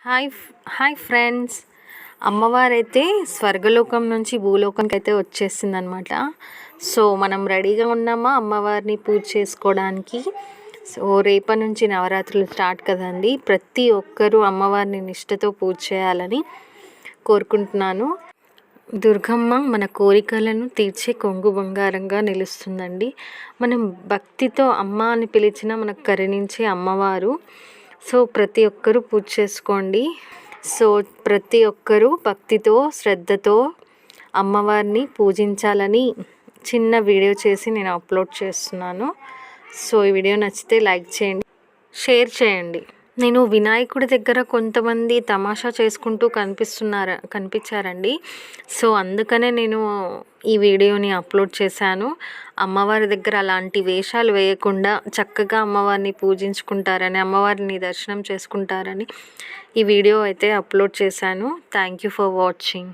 Hi friends. అమ్మవారైతే స్వర్గలోకం నుంచి భూలోకంకి అయితే వచ్చేసిందనమాట. సో మనం రెడీగా ఉన్నామా అమ్మవారిని పూజ చేసుకోవడానికి. సో రేపటి నుంచి నవరాత్రులు స్టార్ట్ కదండి. ప్రతి ఒక్కరూ అమ్మవారిని నిష్టతో పూజ చేయాలని కోరుకుంటున్నాను. దుర్గమ్మ మన కోరికలను తీర్చే కొంగు బంగారంగా నిలుస్తుందండి. మనం భక్తితో అమ్మ అని పిలిచినా మనకు కరుణించే అమ్మవారు. సో ప్రతి ఒక్కరూ పూజ చేసుకోండి. సో ప్రతి ఒక్కరూ భక్తితో శ్రద్ధతో అమ్మవారిని పూజించాలని చిన్న వీడియో చేసి నేను అప్లోడ్ చేస్తున్నాను. సో ఈ వీడియో నచ్చితే లైక్ చేయండి, షేర్ చేయండి. నేను వినాయకుడి దగ్గర కొంతమంది తమాషా చేసుకుంటూ కనిపించారండి. సో అందుకనే నేను ఈ వీడియోని అప్లోడ్ చేశాను. అమ్మవారి దగ్గర అలాంటి వేషాలు వేయకుండా చక్కగా అమ్మవారిని పూజించుకుంటారని, అమ్మవారిని దర్శనం చేసుకుంటారని ఈ వీడియో అయితే అప్లోడ్ చేశాను. Thank you for watching.